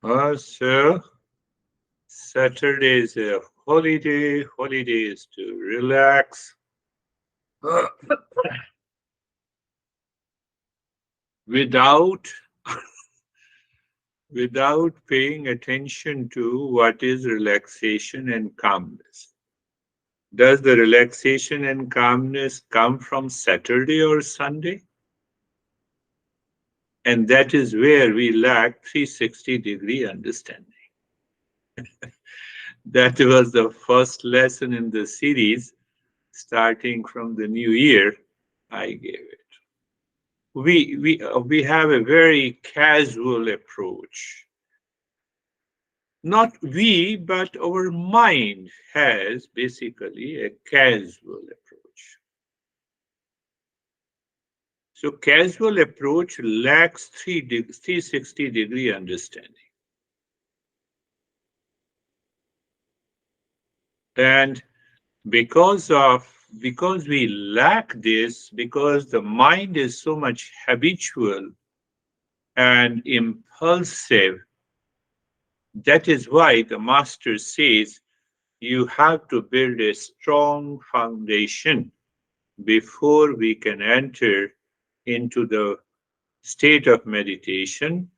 So Saturday is a holiday. Holiday is to relax without without paying attention to what is relaxation and calmness. Does the relaxation and calmness come from Saturday or Sunday? And that is where we lack 360-degree understanding. That was the first lesson in the series, starting from the new year. I gave it. We have a very casual approach. Not we, but our mind has basically a casual approach. So casual approach lacks 360-degree understanding. And because we lack this, because the mind is so much habitual and impulsive, that is why the master says you have to build a strong foundation before we can enter into the state of meditation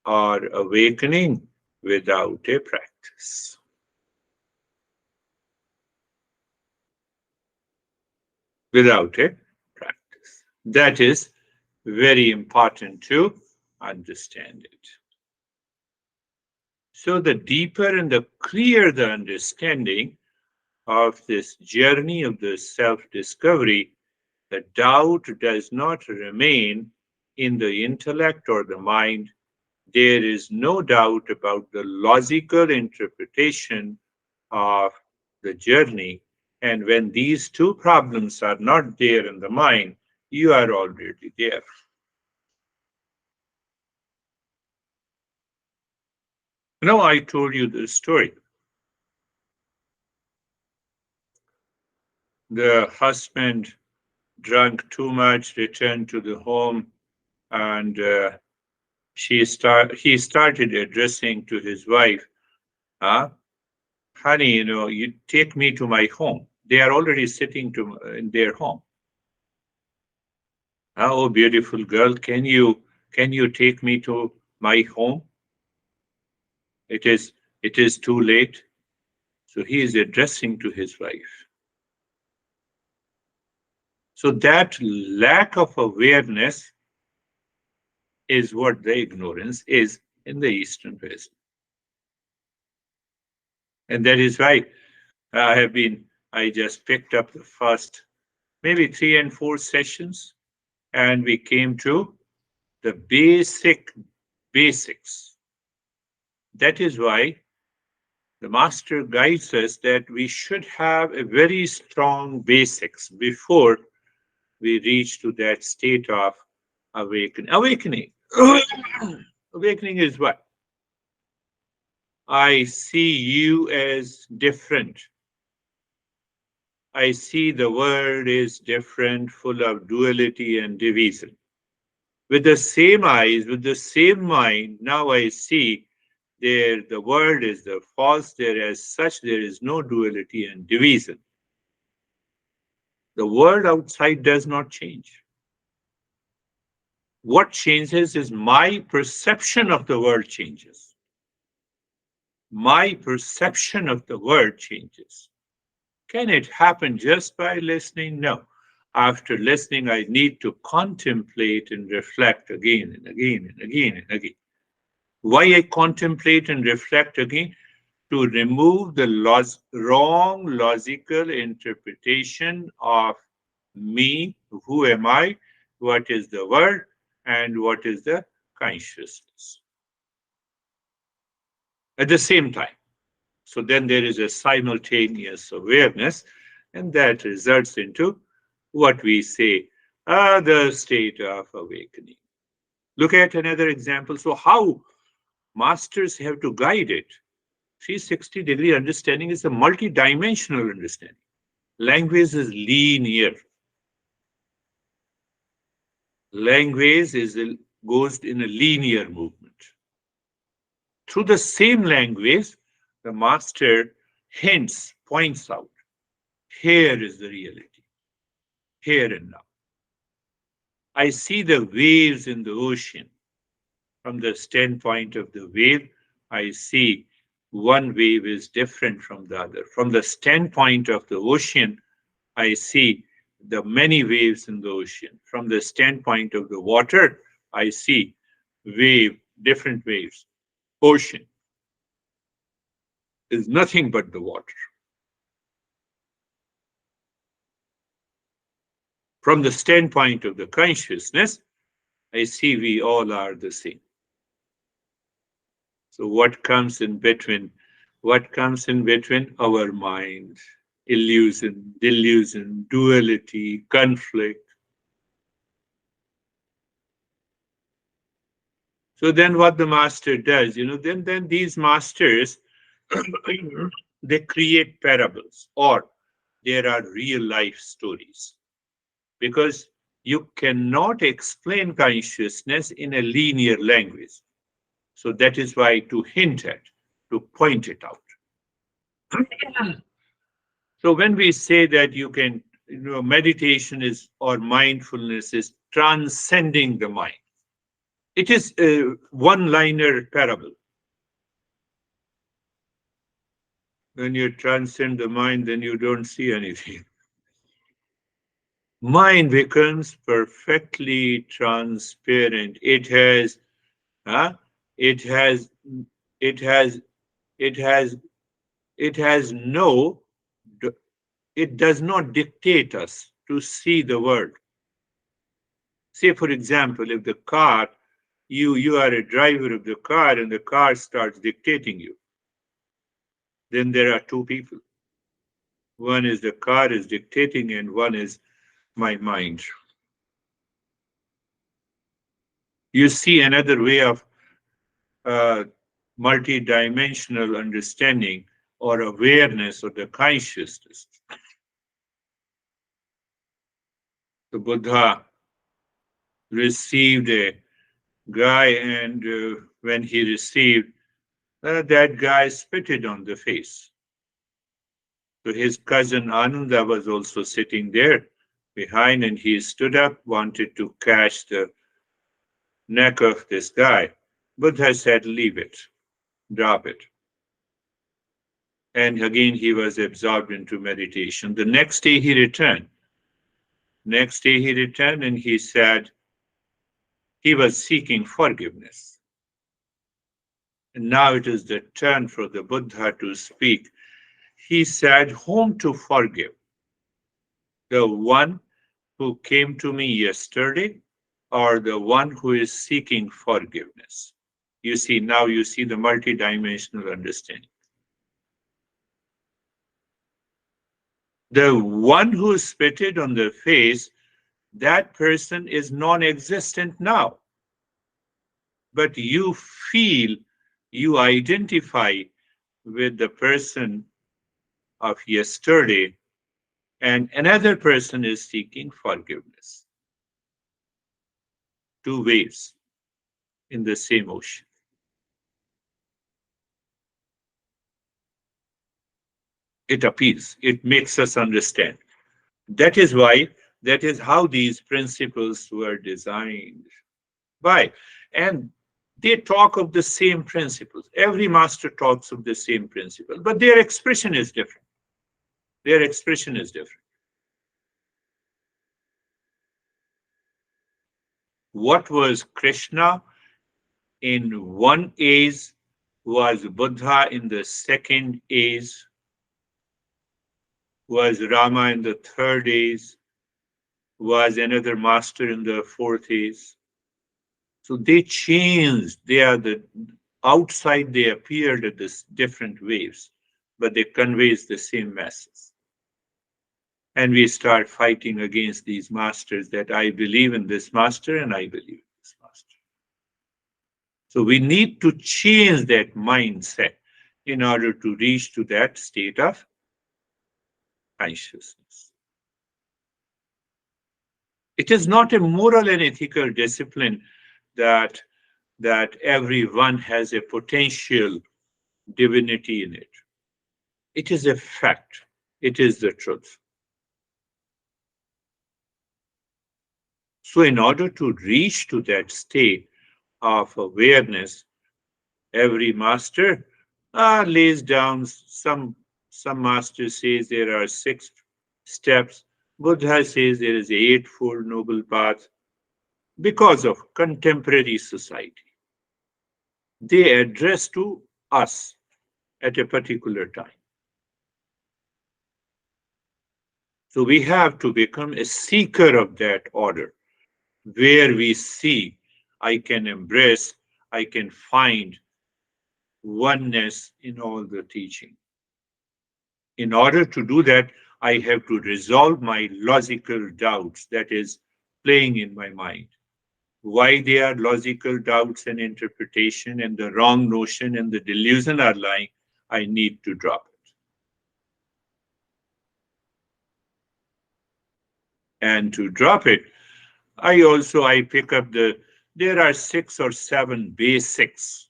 or awakening without a practice. Without a practice. That is very important to understand it. So, the deeper and the clearer the understanding of this journey of the self discovery, the doubt does not remain in the intellect or the mind. There is no doubt about the logical interpretation of the journey. And when these two problems are not there in the mind, you are already there. Now, I told you the story. The husband drank too much, returned to the home, and he started addressing to his wife, "Ah, honey, you take me to my home." They are already sitting in their home. "Oh, beautiful girl, can you take me to my home? It is too late." So he is addressing to his wife. So that lack of awareness is what the ignorance is in the Eastern West. And that is why I just picked up the first maybe 3 and 4 sessions, and we came to the basics. That is why the master guides us that we should have a very strong basics before we reach to that state of awakening. Awakening is what? I see you as different. I see the world is different, full of duality and division. With the same eyes, with the same mind, now I see there the world is the false, there as such, there is no duality and division. The world outside does not change. What changes is my perception of the world changes. My perception of the world changes. Can it happen just by listening? No. After listening, I need to contemplate and reflect again and again and again and again. Why I contemplate and reflect again? To remove the wrong logical interpretation of me, who am I, what is the world, and what is the consciousness at the same time. So then there is a simultaneous awareness, and that results into what we say the state of awakening. Look at another example. So, how masters have to guide it? 360-degree understanding is a multidimensional understanding. Language is linear. Language goes in a linear movement. through the same language, the master hints, points out, here is the reality, here and now. I see the waves in the ocean. From the standpoint of the wave, I see one wave is different from the other. From the standpoint of the ocean, I see the many waves in the ocean. From the standpoint of the water, I see different waves. Ocean is nothing but the water. From the standpoint of the consciousness, I see we all are the same. So what comes in between? What comes in between? Our mind, illusion, delusion, duality, conflict. So then what the master does, then these masters, they create parables, or there are real life stories, because you cannot explain consciousness in a linear language. So that is why to hint at, to point it out. So when we say that meditation is, or mindfulness is transcending the mind, it is a one-liner parable. When you transcend the mind, then you don't see anything. Mind becomes perfectly transparent. Huh? It has, it has, it has, it has no, it does not dictate us to see the world. Say, for example, if the car, you are a driver of the car and the car starts dictating you, then there are two people. One is the car is dictating and one is my mind. You see another way of uh, multi-dimensional understanding or awareness of the consciousness. The Buddha received a guy, and when he received, that guy spitted on the face. So his cousin Ananda was also sitting there behind, and he stood up, wanted to catch the neck of this guy. Buddha said, leave it, drop it. And again, he was absorbed into meditation. The next day he returned. And he said he was seeking forgiveness. And now it is the turn for the Buddha to speak. He said, whom to forgive? The one who came to me yesterday, or the one who is seeking forgiveness? Now you see the multidimensional understanding. The one who spitted on the face, that person is non-existent now. But you feel, you identify with the person of yesterday, and another person is seeking forgiveness. Two waves in the same ocean. It appeals, it makes us understand. That is how these principles were designed. Why? And they talk of the same principles. Every master talks of the same principle, but their expression is different. Their expression is different. What was Krishna in one age was Buddha in the second age, was Rama in the third age, was another master in the fourth age. So they changed. They are the outside, they appeared at this different waves, but they conveys the same message. And we start fighting against these masters that I believe in this master and I believe in this master. So we need to change that mindset in order to reach to that state of consciousness. It is not a moral and ethical discipline that that everyone has a potential divinity in it. It is a fact. It is the truth. So, in order to reach to that state of awareness, every master lays down some master says there are 6 steps. Buddha says there is the Eightfold Noble Path. Because of contemporary society, they address to us at a particular time. So we have to become a seeker of that order, where we see I can embrace, I can find oneness in all the teaching. In order to do that, I have to resolve my logical doubts that is playing in my mind. Why they are logical doubts and interpretation and the wrong notion and the delusion are lying, I need to drop it. And to drop it, I pick up there are 6 or 7 basics.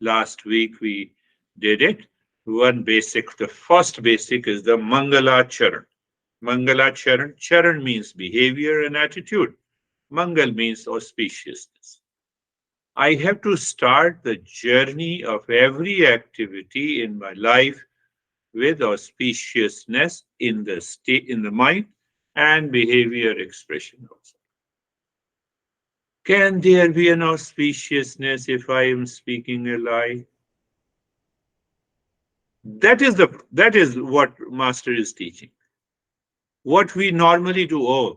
Last week we did it. One basic, the first basic is the Mangala Charan. Mangala Charan, Charan means behavior and attitude. Mangal means auspiciousness. I have to start the journey of every activity in my life with auspiciousness in the state, in the mind, and behavior expression also. Can there be an auspiciousness if I am speaking a lie? That is what Master is teaching. What we normally do,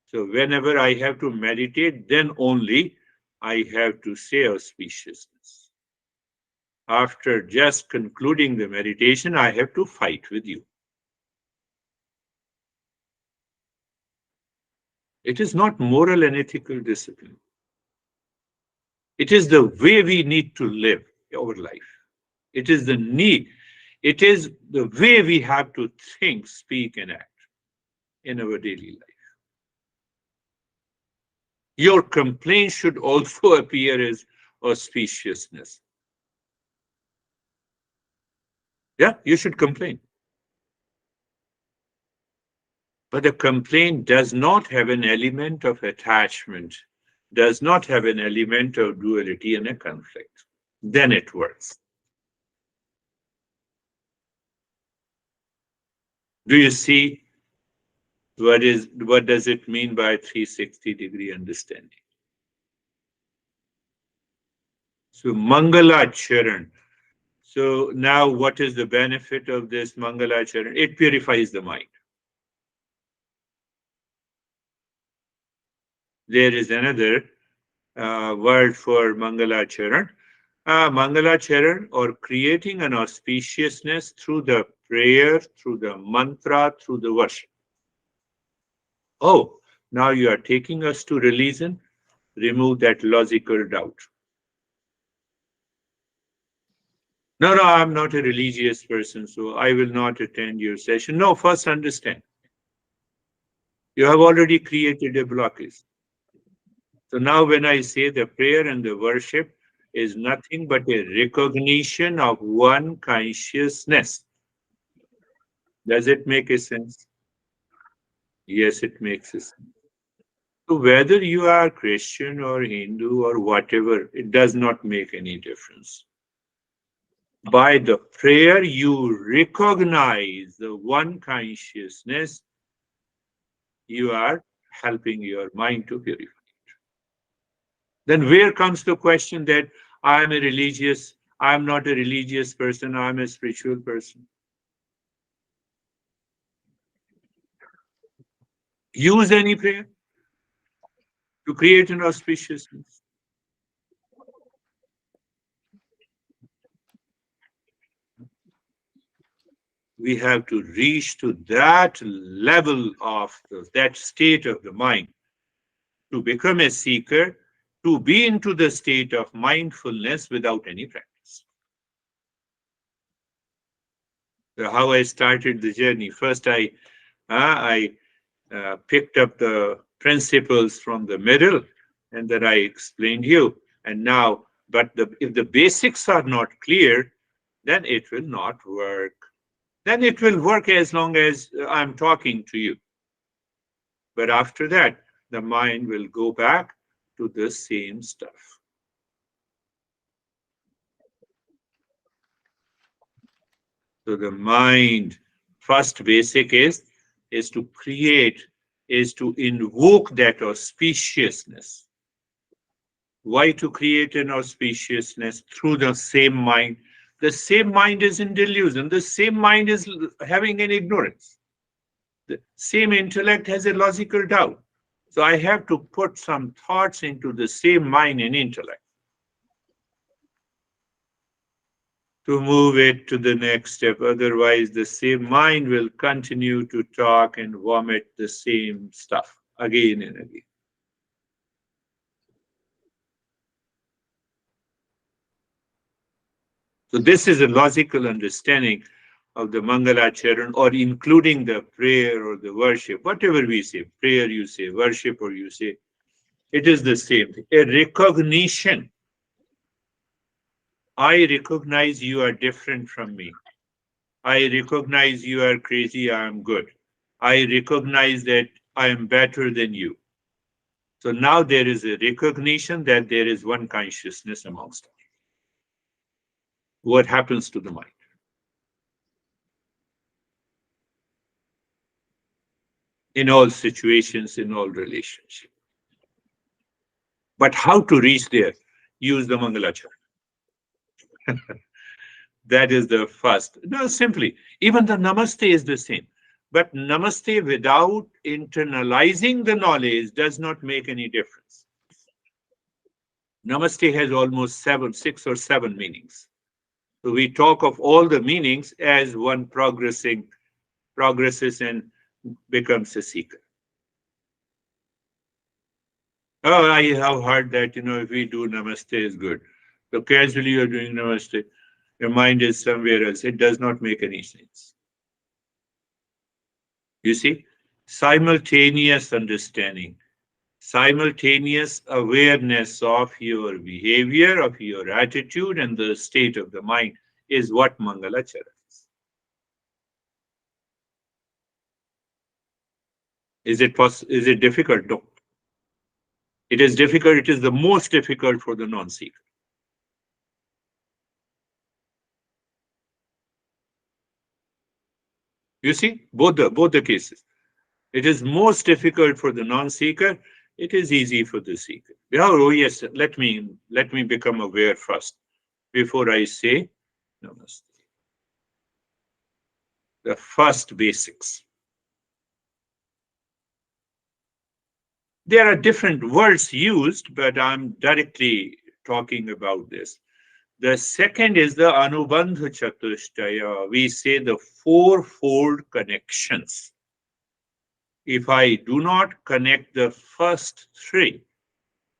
so whenever I have to meditate, then only I have to say auspiciousness. After just concluding the meditation, I have to fight with you. It is not moral and ethical discipline. It is the way we need to live our life. It is the need. It is the way we have to think, speak, and act in our daily life. Your complaint should also appear as auspiciousness. Yeah, you should complain. But the complaint does not have an element of attachment, does not have an element of duality and a conflict. Then it works. Do you see what does it mean by 360-degree understanding? So Mangala Charan. So now what is the benefit of this Mangala Charan? It purifies the mind. There is another word for Mangala Charan. Mangala Charan, or creating an auspiciousness through the prayer, through the mantra, through the worship. Oh, now you are taking us to religion. Remove that logical doubt. No, no, I'm not a religious person, so I will not attend your session. No, first understand. You have already created a blockage. So now when I say the prayer and the worship is nothing but a recognition of one consciousness. Does it make a sense? Yes, it makes a sense. So whether you are Christian or Hindu or whatever, it does not make any difference. By the prayer, you recognize the one consciousness. You are helping your mind to purify. Then where comes the question that I'm not a religious person, I'm a spiritual person? Use any prayer to create an auspiciousness. We have to reach to that level of that state of the mind to become a seeker, to be into the state of mindfulness without any practice. So how I started the journey. First, I picked up the principles from the middle, and that I explained you. And now, but if the basics are not clear, then it will not work. Then it will work as long as I'm talking to you. But after that, the mind will go back to the same stuff. So the mind, first basic is to create, is to invoke that auspiciousness. Why to create an auspiciousness? Through the same mind. The same mind is in delusion. The same mind is having an ignorance. The same intellect has a logical doubt. So I have to put some thoughts into the same mind and intellect to move it to the next step. Otherwise, the same mind will continue to talk and vomit the same stuff again and again. So this is a logical understanding of the Mangalacharan, or including the prayer or the worship, whatever we say, prayer you say, worship or you say, it is the same thing. A recognition. I recognize you are different from me. I recognize you are crazy, I am good. I recognize that I am better than you. So now there is a recognition that there is one consciousness amongst us. What happens to the mind? In all situations, in all relationships. But how to reach there? Use the Mangalachara. That is the first. No, simply, even the Namaste is the same. But Namaste without internalizing the knowledge does not make any difference. Namaste has almost six or seven meanings. So we talk of all the meanings as one progresses and becomes a seeker. Oh, I have heard that, if we do Namaste is good. So casually you're doing Namaste, your mind is somewhere else. It does not make any sense. You see, simultaneous understanding, simultaneous awareness of your behavior, of your attitude, and the state of the mind is what Mangalachara is. Is it difficult? No. It is difficult. It is the most difficult for the non-seeker. You see, both the cases. It is most difficult for the non-seeker. It is easy for the seeker. Oh yes, let me become aware first before I say Namaste. The first basics. There are different words used, but I'm directly talking about this. The second is the Anubandha Chatushtaya. We say the fourfold connections. If I do not connect the first three,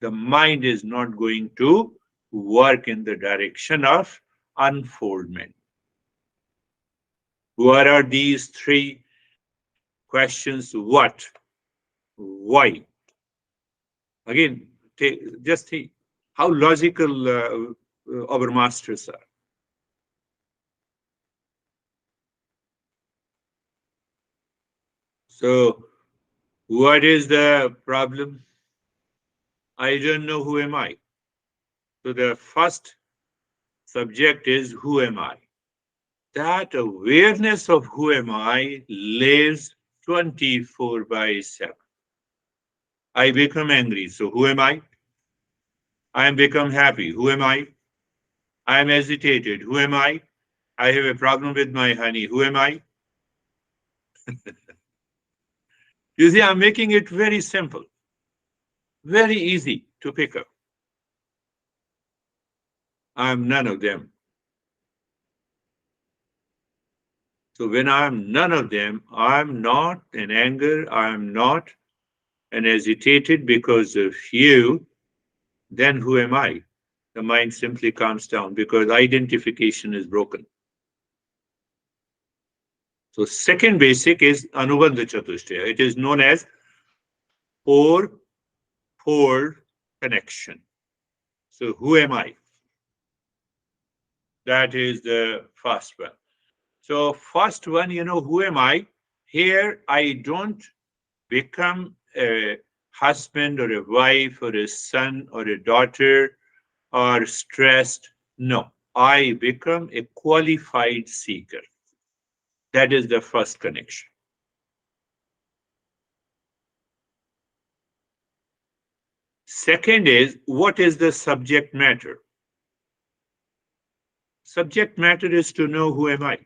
the mind is not going to work in the direction of unfoldment. What are these three questions? What? Why? Again, just think how logical our masters are. So, what is the problem? I don't know who am I. So the first subject is who am I? That awareness of who am I lives 24/7. I become angry. So who am I? I am become happy. Who am I? I am agitated. Who am I? I have a problem with my honey. Who am I? You see, I'm making it very simple, very easy to pick up. I'm none of them. So when I'm none of them, I'm not in anger, I'm not an agitated because of you, then who am I? The mind simply calms down because identification is broken. So second basic is Anubandha Chatushtaya. It is known as four connection. So who am I? That is the first one. So first one, who am I? Here, I don't become a husband or a wife or a son or a daughter or stressed. No, I become a qualified seeker. That is the first connection. Second is, what is the subject matter? Subject matter is to know who am I.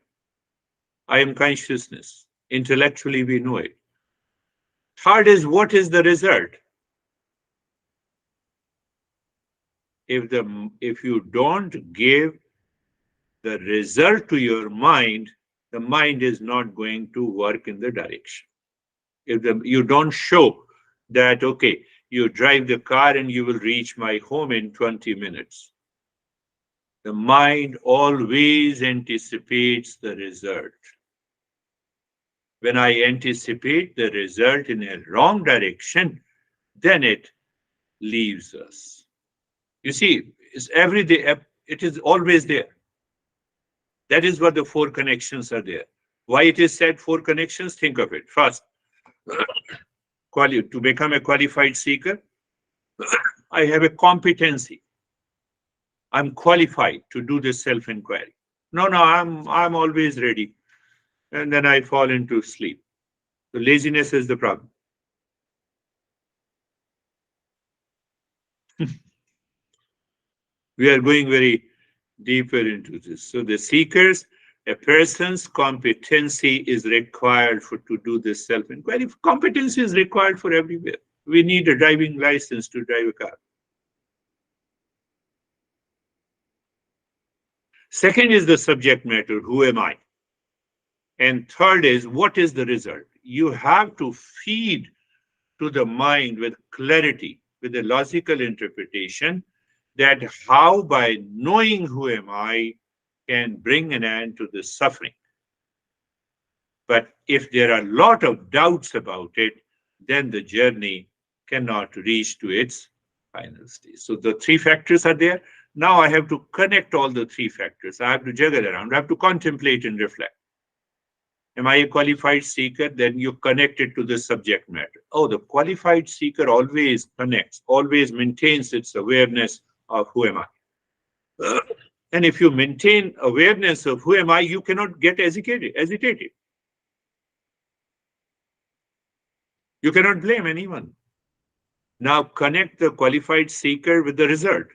I am consciousness. Intellectually, we know it. Third is, what is the result? If you don't give the result to your mind, the mind is not going to work in the direction. You don't show that, okay, you drive the car and you will reach my home in 20 minutes. The mind always anticipates the result. When I anticipate the result in a wrong direction, then it leaves us. You see, it's every day, it is always there. That is what the four connections are there. Why it is said four connections? Think of it. First, to become a qualified seeker, I have a competency. I'm qualified to do this self-inquiry. No, I'm always ready. And then I fall into sleep. So laziness is the problem. We are going very deeper into this. So the seekers, a person's competency is required to do this self-inquiry. Competency is required for everywhere. We need a driving license to drive a car. Second is the subject matter, who am I? And third is, what is the result? You have to feed to the mind with clarity, with a logical interpretation, that how by knowing who am I can bring an end to the suffering. But if there are a lot of doubts about it, then the journey cannot reach to its final stage. So the three factors are there. Now I have to connect all the three factors. I have to juggle around. I have to contemplate and reflect. Am I a qualified seeker? Then you connect it to the subject matter. Oh, the qualified seeker always connects, always maintains its awareness of who am I. And if you maintain awareness of who am I, you cannot get agitated. You cannot blame anyone. Now connect the qualified seeker with the result.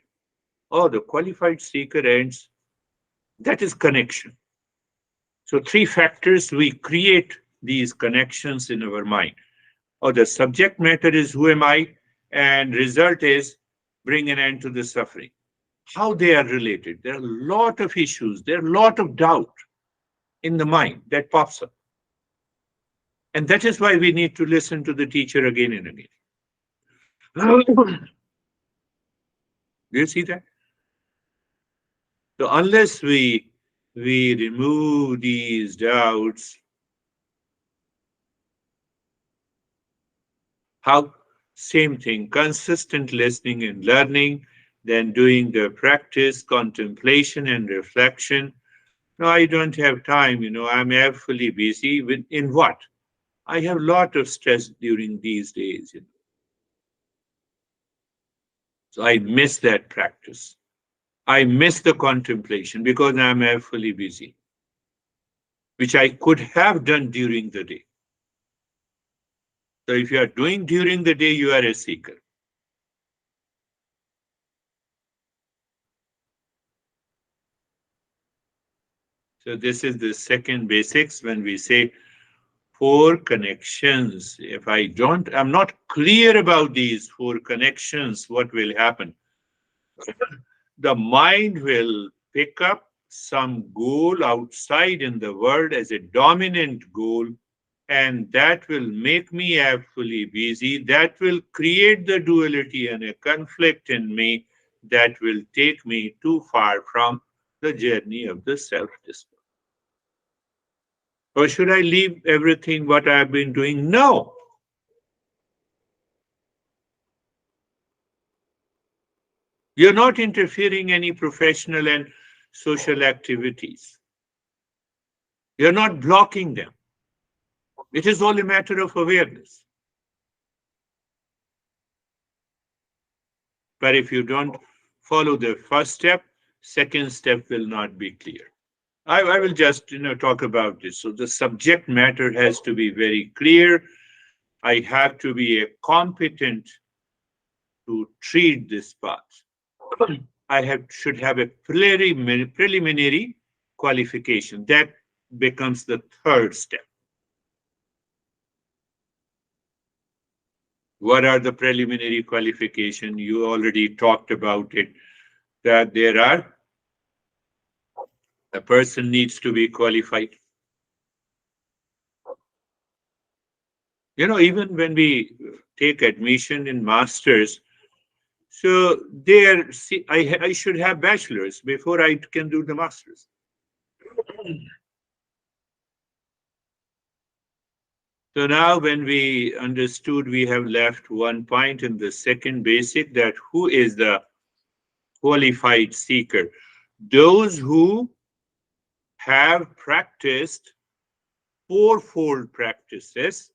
Oh, the qualified seeker ends. That is connection. So three factors, we create these connections in our mind. Oh, the subject matter is who am I, and result is bring an end to the suffering. How they are related? There are a lot of issues. There are a lot of doubt in the mind that pops up. And that is why we need to listen to the teacher again and again. Do you see that? So unless we remove these doubts, how same thing, consistent listening and learning, then doing the practice, contemplation and reflection. No, I don't have time, I'm fully busy with in what? I have a lot of stress during these days. So I miss that practice. I miss the contemplation because I'm fully busy, which I could have done during the day. So if you are doing during the day, you are a seeker. So this is the second basics when we say four connections. If I'm not clear about these four connections, what will happen? The mind will pick up some goal outside in the world as a dominant goal, and that will make me fully busy. That will create the duality and a conflict in me that will take me too far from the journey of the self-discovery. Or should I leave everything what I've been doing? No. You're not interfering any professional and social activities. You're not blocking them. It is all a matter of awareness. But if you don't follow the first step, second step will not be clear. I will just talk about this. So the subject matter has to be very clear. I have to be a competent to treat this path. I should have a preliminary qualification. That becomes the third step. What are the preliminary qualification? You already talked about it, that a person needs to be qualified. Even when we take admission in masters, so there, see, I should have bachelor's before I can do the masters. So now when we understood, we have left one point in the second basic, that who is the qualified seeker? Those who have practiced fourfold practices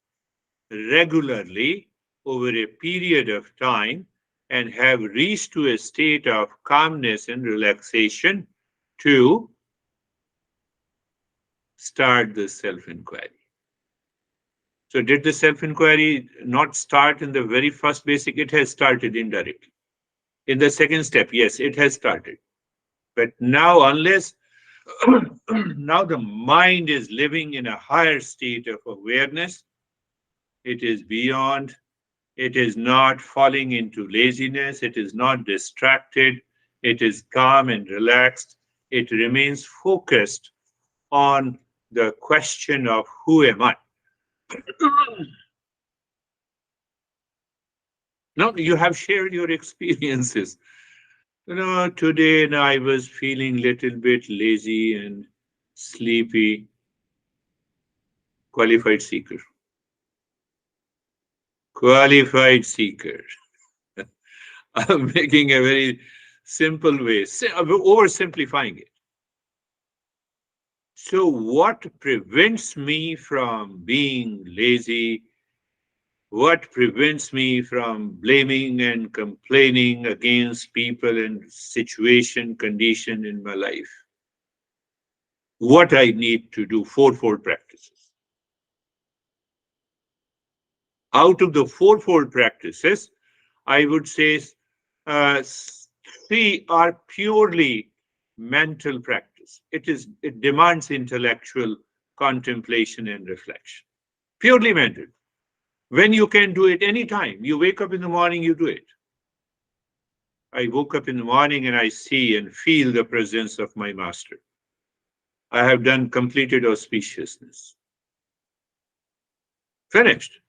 regularly over a period of time and have reached to a state of calmness and relaxation to start the self-inquiry. So did the self-inquiry not start in the very first basic? It has started indirectly. In the second step, yes, it has started. But now, unless now the mind is living in a higher state of awareness, it is beyond, it is not falling into laziness, it is not distracted, it is calm and relaxed, it remains focused on the question of who am I? Now, you have shared your experiences. Today I was feeling little bit lazy and sleepy. Qualified seeker. Qualified seeker. I'm making a very simple way, oversimplifying it. So, what prevents me from being lazy? What prevents me from blaming and complaining against people and situation, condition in my life? What I need to do, fourfold practices. Out of the fourfold practices, I would say uh, three are purely mental practice. It demands intellectual contemplation and reflection. Purely mental. When you can do it anytime, you wake up in the morning, you do it. I woke up in the morning and I see and feel the presence of my master. I have completed auspiciousness. Finished.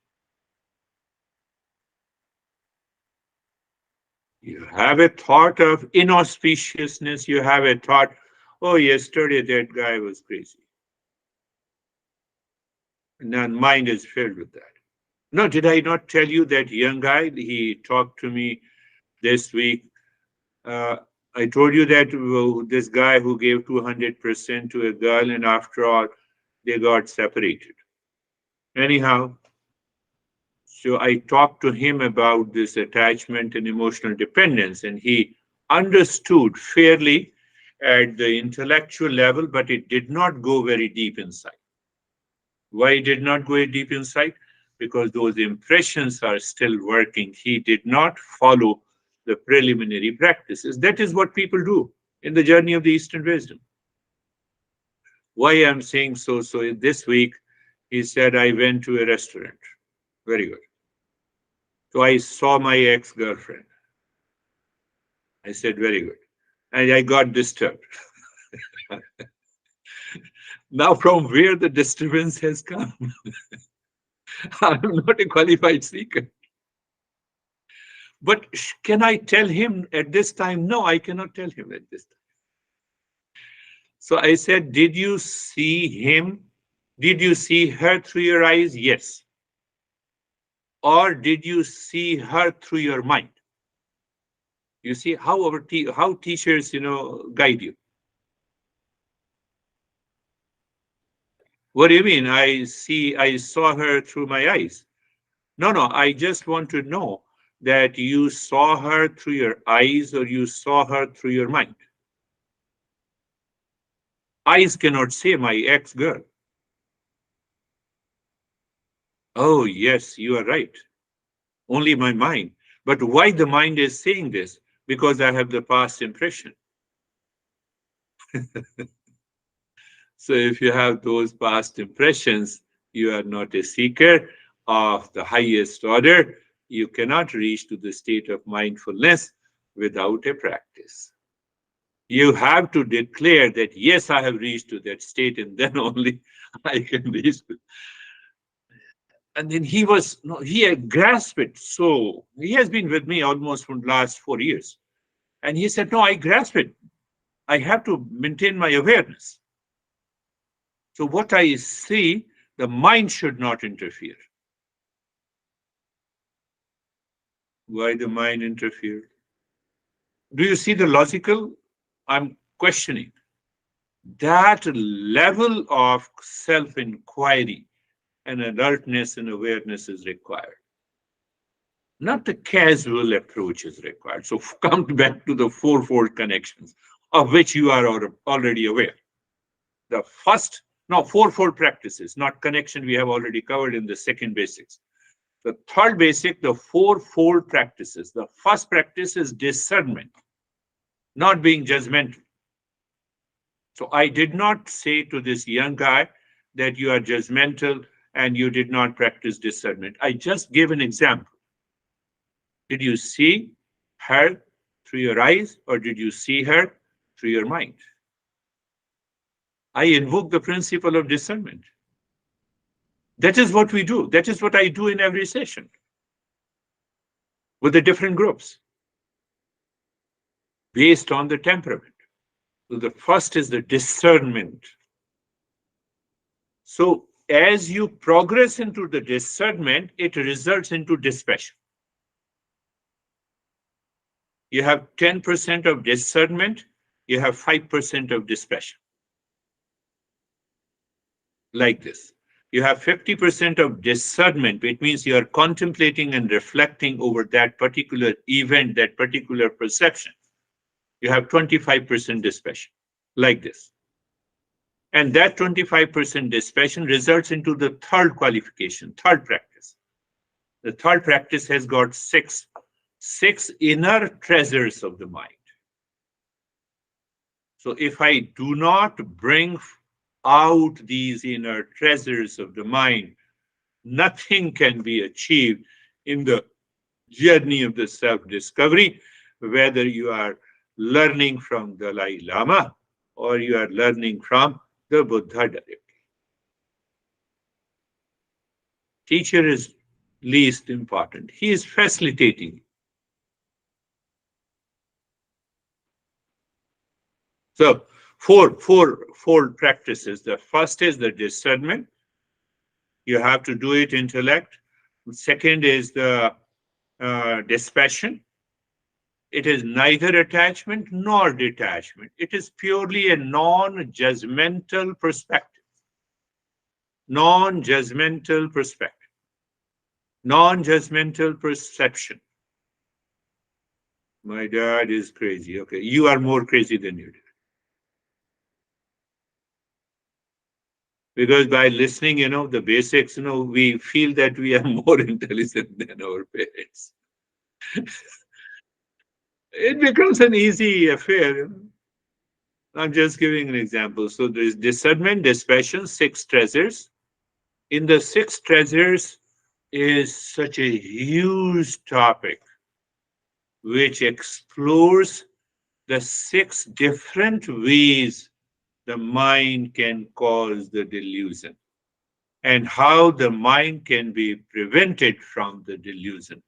You have a thought of inauspiciousness. You have a thought, oh, yesterday that guy was crazy. And then mind is filled with that. No, did I not tell you that young guy? He talked to me this week. Uh, I told you that this guy who gave 200% to a girl, and after all, they got separated. Anyhow, so I talked to him about this attachment and emotional dependence, and he understood fairly at the intellectual level, but it did not go very deep inside. Why it did not go deep inside? Because those impressions are still working. He did not follow the preliminary practices. That is what people do in the journey of the Eastern wisdom. Why I'm saying so? So this week, he said, I went to a restaurant. Very good. So I saw my ex-girlfriend. I said, very good. And I got disturbed. Now, from where the disturbance has come? I'm not a qualified seeker. But can I tell him at this time? No, I cannot tell him at this time. So I said, did you see him? Did you see her through your eyes? Yes. Or did you see her through your mind? You see how how teachers, guide you. What do you mean? I saw her through my eyes. No, no, I just want to know that you saw her through your eyes or you saw her through your mind. Eyes cannot say my ex-girl. Oh, yes, you are right. Only my mind. But why the mind is saying this? Because I have the past impression. So if you have those past impressions, you are not a seeker of the highest order. You cannot reach to the state of mindfulness without a practice. You have to declare that, yes, I have reached to that state, and then only I can reach. And then he was, no, he had grasped it. So he has been with me almost for the last 4 years. And he said, no, I grasp it. I have to maintain my awareness. So what I see, the mind should not interfere. Why the mind interfere? Do you see the logical? I'm questioning. That level of self-inquiry and alertness and awareness is required. Not the casual approach is required. So come back to the fourfold connections of which you are already aware. The first, no, fourfold practices, not connection, we have already covered in the second basics. The third basic, the fourfold practices. The first practice is discernment, not being judgmental. So I did not say to this young guy that you are judgmental and you did not practice discernment. I just gave an example. Did you see her through your eyes or did you see her through your mind? I invoke the principle of discernment. That is what we do. That is what I do in every session with the different groups based on the temperament. So the first is the discernment. So as you progress into the discernment, it results into dispassion. You have 10% of discernment, you have 5% of dispassion. Like this. You have 50% of discernment, which means you are contemplating and reflecting over that particular event, that particular perception. You have 25% dispassion, like this. And that 25% dispassion results into the third qualification, third practice. The third practice has got six inner treasures of the mind. So if I do not bring out these inner treasures of the mind, nothing can be achieved in the journey of the self-discovery, whether you are learning from the Dalai Lama or you are learning from the Buddha directly. Teacher is least important. He is facilitating. So four practices. The first is the discernment. You have to do it intellect. Second is the dispassion. It is neither attachment nor detachment. It is purely a non-judgmental perspective. Non-judgmental perspective. Non-judgmental perception. My dad is crazy. Okay, you are more crazy than you did. Because by listening, the basics, we feel that we are more intelligent than our parents. It becomes an easy affair. I'm just giving an example. So there's discernment, dispassion, six treasures. In the six treasures is such a huge topic which explores the six different ways the mind can cause the delusion and how the mind can be prevented from the delusion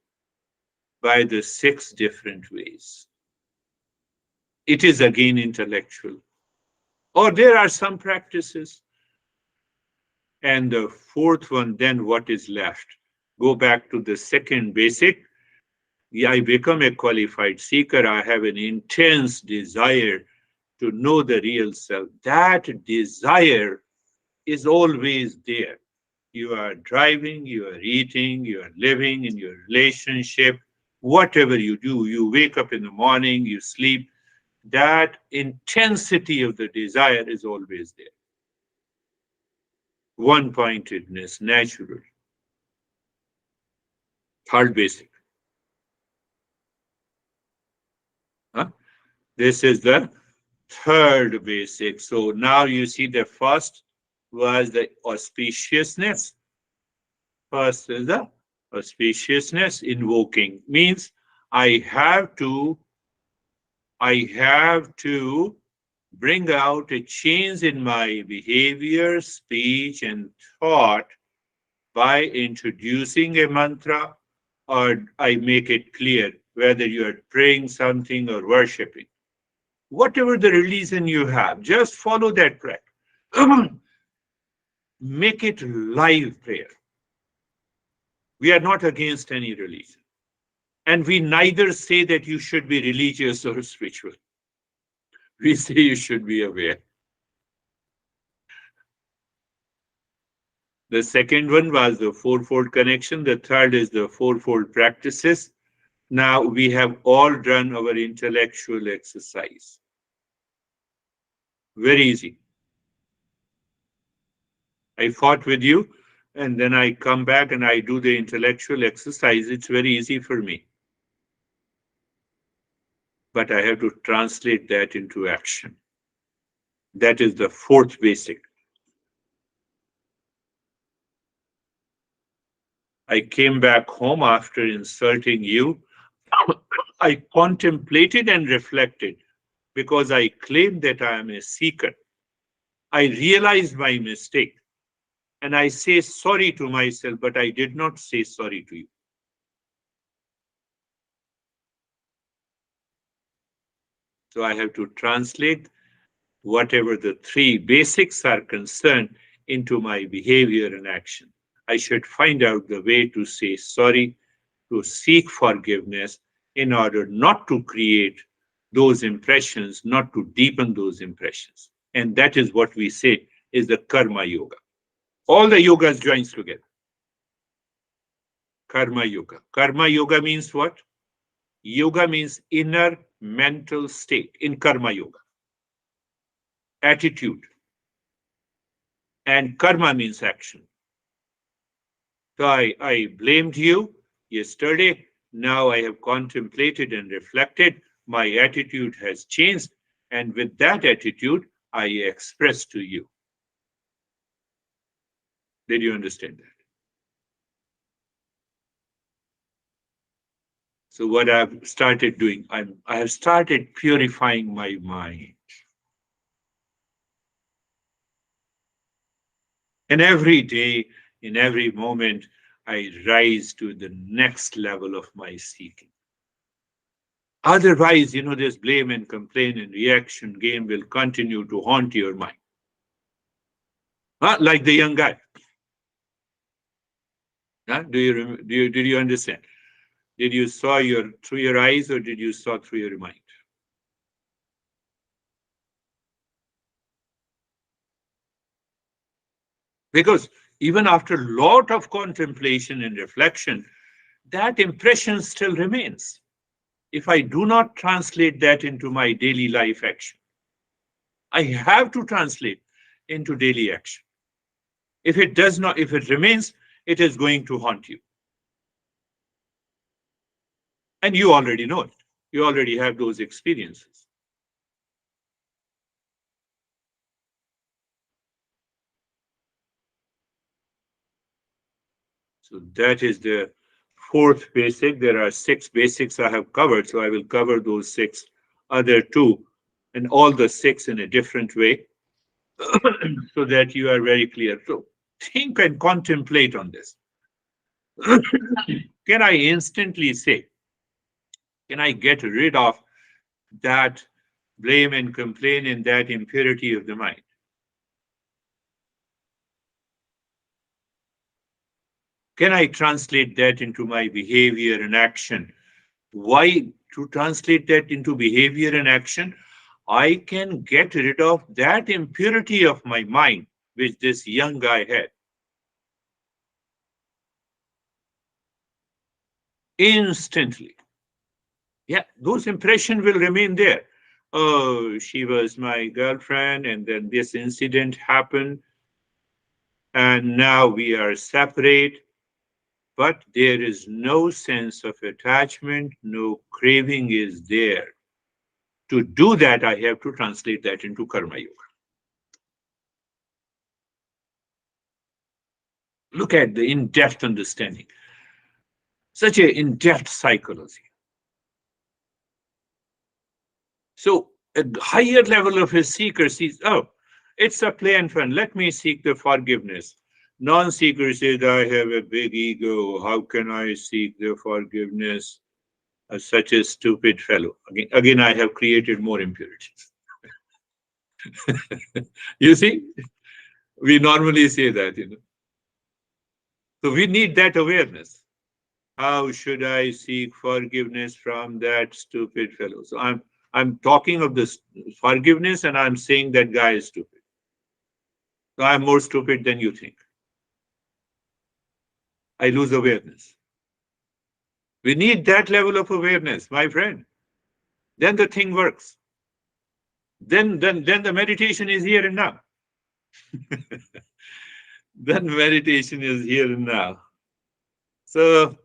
by the six different ways. It is again intellectual. Or there are some practices. And the fourth one, then what is left? Go back to the second basic. I become a qualified seeker. I have an intense desire to know the real self. That desire is always there. You are driving, you are eating, you are living in your relationship, whatever you do, you wake up in the morning, you sleep, that intensity of the desire is always there. One pointedness, natural, third basic. Huh? This is the third basic. So now you see the first was the auspiciousness. First is the auspiciousness, invoking means I have to I have to bring out a change in my behavior, speech, and thought by introducing a mantra, or I make it clear whether you are praying something or worshiping. Whatever the religion you have, just follow that practice. Make it live prayer. We are not against any religion. And we neither say that you should be religious or spiritual. We say you should be aware. The second one was the fourfold connection. The third is the fourfold practices. Now we have all done our intellectual exercise. Very easy. I fought with you, and then I come back and I do the intellectual exercise. It's very easy for me. But I have to translate that into action. That is the fourth basic. I came back home after insulting you. I contemplated and reflected because I claimed that I am a seeker. I realized my mistake and I say sorry to myself, but I did not say sorry to you. So I have to translate whatever the three basics are concerned into my behavior and action. I should find out the way to say sorry, to seek forgiveness in order not to create those impressions, not to deepen those impressions. And that is what we say is the karma yoga. All the yogas joins together. Karma yoga. Karma yoga means what? Yoga means inner mental state in karma yoga. Attitude. And karma means action. So I blamed you yesterday. Now I have contemplated and reflected. My attitude has changed. And with that attitude, I express to you. Did you understand that? So what I've started doing, I have started purifying my mind. And every day, in every moment, I rise to the next level of my seeking. Otherwise, this blame and complain and reaction game will continue to haunt your mind. Huh? Like the young guy. Huh? Did you understand? Did you saw through your eyes or did you saw through your mind? Because even after a lot of contemplation and reflection, that impression still remains. If I do not translate that into my daily life action, I have to translate into daily action. If it does not, if it remains, it is going to haunt you. And you already know it. You already have those experiences. So that is the fourth basic. There are six basics I have covered. So I will cover those six other two and all the six in a different way so that you are very clear. So think and contemplate on this. Can I instantly say, can I get rid of that blame and complain and that impurity of the mind? Can I translate that into my behavior and action Why? To translate that into behavior and action, I can get rid of that impurity of my mind, which this young guy had, instantly. Yeah, those impressions will remain there. Oh, she was my girlfriend, and then this incident happened, and now we are separate. But there is no sense of attachment, no craving is there. To do that, I have to translate that into Karma Yoga. Look at the in depth understanding, such a in depth psychology. So, a higher level of a seeker sees, oh, it's a play and fun. Let me seek the forgiveness. Non seeker says, I have a big ego. How can I seek the forgiveness of such a stupid fellow? Again, I have created more impurities. You see, we normally say that. So we need that awareness. How should I seek forgiveness from that stupid fellow? So I'm talking of this forgiveness, and I'm saying that guy is stupid. So I'm more stupid than you think. I lose awareness. We need that level of awareness, my friend. Then the thing works. Then the meditation is here and now. Then meditation is here and now. So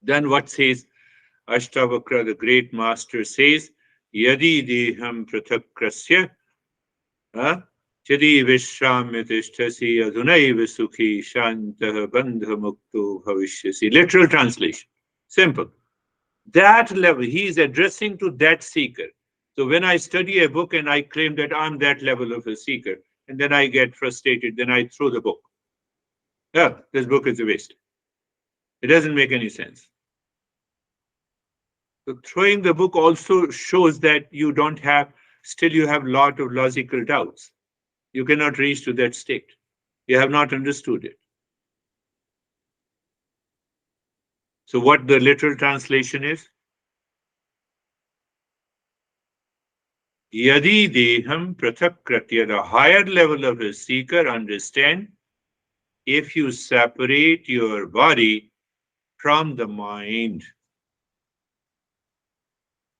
then what says Ashtavakra, the great master says, Yadi deham pratakrasya Chadi Vishamya Tishtasi Adunaiva Sukhi Shantah Bandha Mukto Bhavishyasi. Literal translation. Simple. That level, he is addressing to that seeker. So when I study a book and I claim that I'm that level of a seeker, and then I get frustrated, then I throw the book. Yeah, this book is a waste. It doesn't make any sense. So throwing the book also shows that still you have a lot of logical doubts. You cannot reach to that state. You have not understood it. So what the literal translation is? Yadi deham prathakratya, the higher level of a seeker understand, if you separate your body from the mind,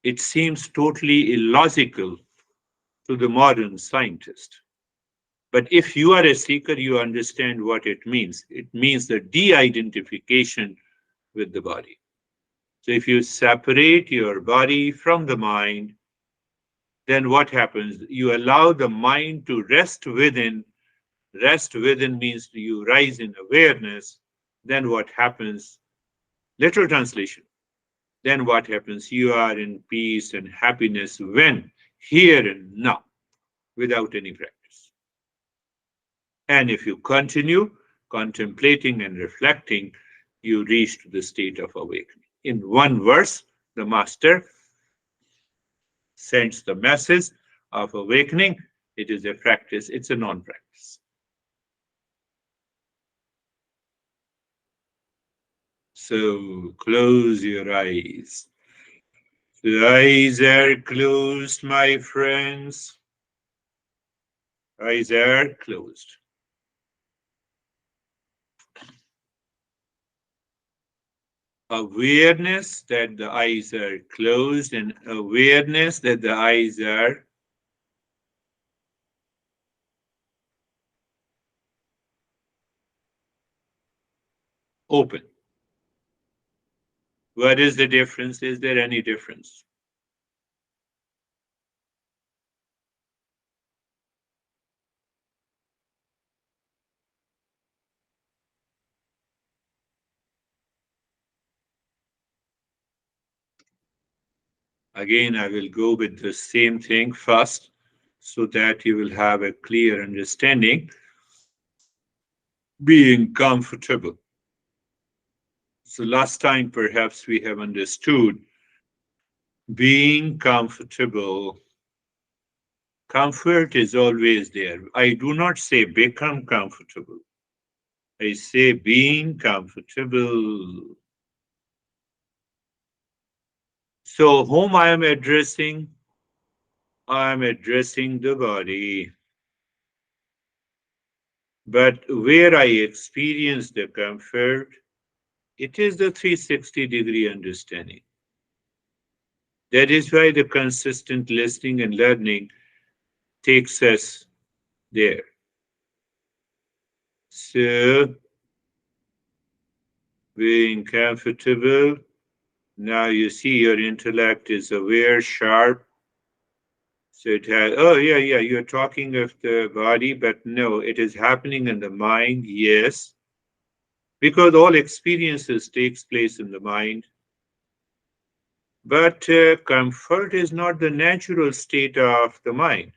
it seems totally illogical to the modern scientist. But if you are a seeker, you understand what it means. It means the de-identification with the body. So if you separate your body from the mind, then what happens? You allow the mind to rest within. Rest within means you rise in awareness. Then what happens? Literal translation. Then what happens? You are in peace and happiness when? Here and now, without any practice. And if you continue contemplating and reflecting, you reach to the state of awakening. In one verse, the master sends the message of awakening. It is a practice, it's a non practice. So close your eyes. The eyes are closed, my friends. Eyes are closed. Awareness that the eyes are closed and awareness that the eyes are open. What is the difference? Is there any difference? Again, I will go with the same thing first so that you will have a clear understanding. Being comfortable. So last time perhaps we have understood being comfortable. Comfort is always there. I do not say become comfortable. I say being comfortable. So, whom I am addressing? I am addressing the body. But where I experience the comfort, it is the 360-degree understanding. That is why the consistent listening and learning takes us there. So, being comfortable, now you see your intellect is aware, sharp. So it has, oh, yeah, yeah, you're talking of the body, but no, it is happening in the mind, yes, because all experiences takes place in the mind. But comfort is not the natural state of the mind.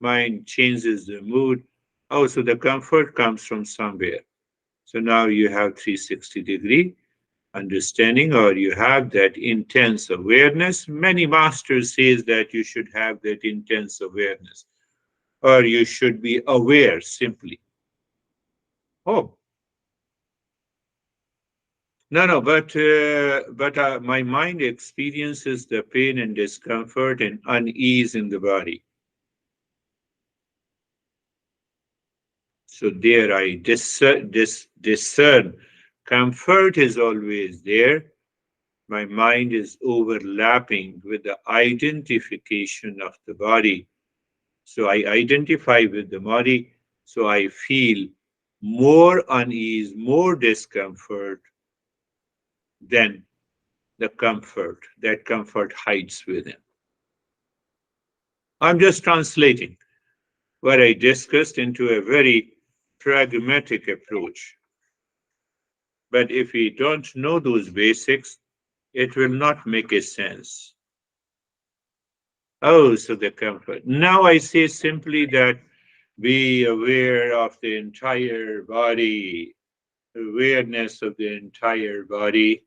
Mind changes the mood. Oh, so the comfort comes from somewhere. So now you have 360-degree understanding, or you have that intense awareness. Many masters says that you should have that intense awareness, or you should be aware simply. Oh, no, no, but my mind experiences the pain and discomfort and unease in the body. So there I discern. Comfort is always there. My mind is overlapping with the identification of the body. So I identify with the body. So I feel more unease, more discomfort than the comfort. That comfort hides within. I'm just translating what I discussed into a very pragmatic approach. But if we don't know those basics, it will not make a sense. Oh, so the comfort. Now I say simply that be aware of the entire body, awareness of the entire body.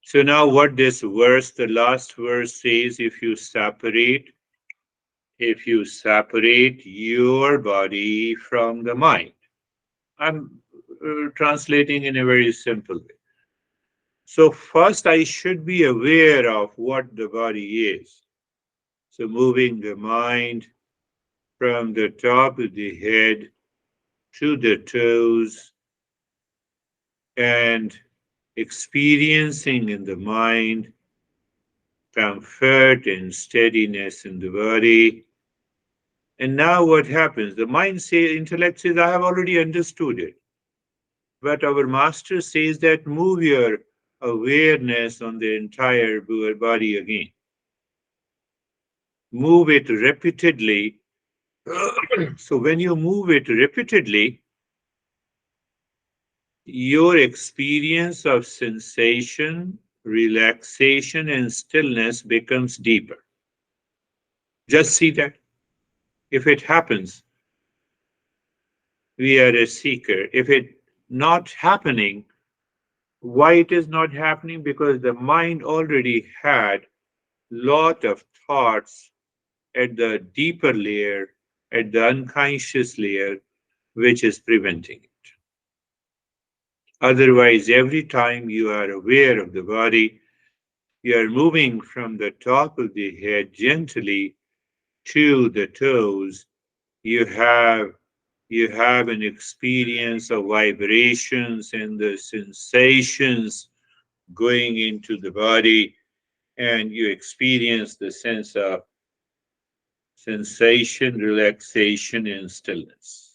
So now what this verse, the last verse says, if you separate your body from the mind. I'm translating in a very simple way. So first I should be aware of what the body is. So moving the mind from the top of the head to the toes and experiencing in the mind comfort and steadiness in the body. And now what happens? The mind says, intellect says, I have already understood it. But our master says that move your awareness on the entire body again. Move it repeatedly. So when you move it repeatedly, your experience of sensation, relaxation, and stillness becomes deeper. Just see that. If it happens, we are a seeker. If it not happening, why it is not happening? Because the mind already had lot of thoughts at the deeper layer, at the unconscious layer, which is preventing it. Otherwise, every time you are aware of the body, you are moving from the top of the head gently to the toes. You have you have an experience of vibrations and the sensations going into the body, and you experience the sense of sensation, relaxation, and stillness.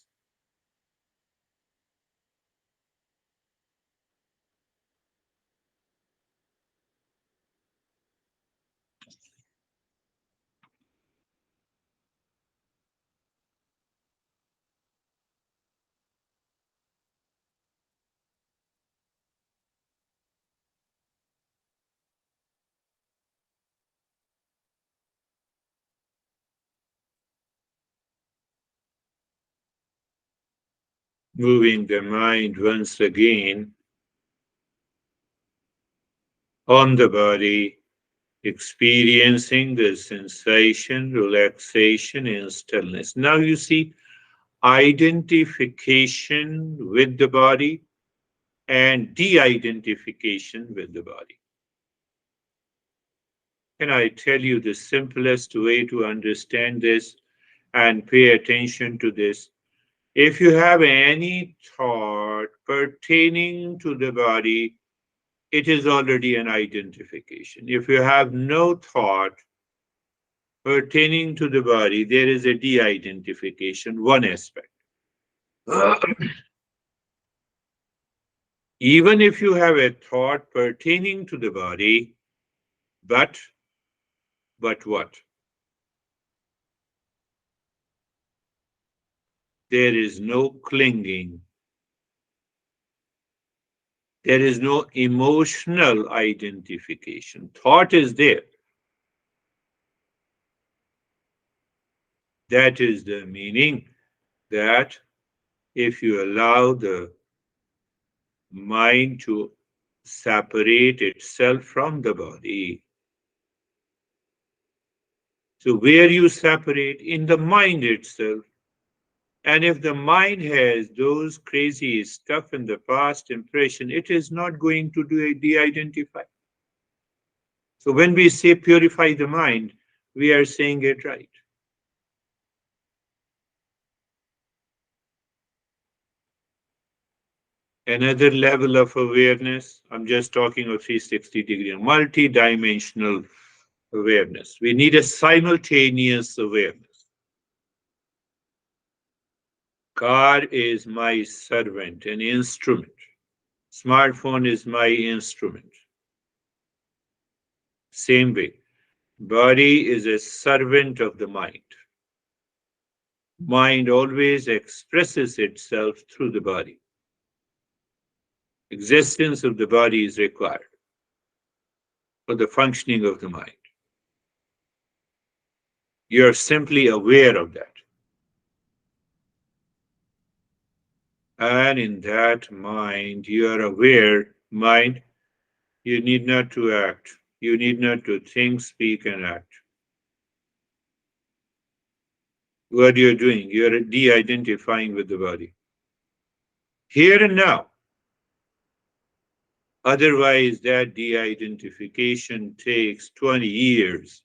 Moving the mind once again. on the body, experiencing the sensation, relaxation, and stillness. Now you see identification with the body and de identification with the body. Can I tell you the simplest way to understand this and pay attention to this? If you have any thought pertaining to the body, it is already an identification. If you have no thought pertaining to the body, there is a de identification, one aspect. Even if you have a thought pertaining to the body, but what? There is no clinging. There is no emotional identification. Thought is there. That is the meaning that if you allow the mind to separate itself from the body, so where you separate? In the mind itself. And if the mind has those crazy stuff in the past impression, it is not going to do a de-identify. So when we say purify the mind, we are saying it right. Another level of awareness, I'm just talking of 360-degree, multi-dimensional awareness. We need a simultaneous awareness. Car is my servant, an instrument. Smartphone is my instrument. Same way, body is a servant of the mind. Mind always expresses itself through the body. Existence of the body is required for the functioning of the mind. You're simply aware of that. And in that mind, you are aware, mind, you need not to act. You need not to think, speak, and act. What you're doing, you're de-identifying with the body. Here and now. Otherwise, that de-identification takes 20 years.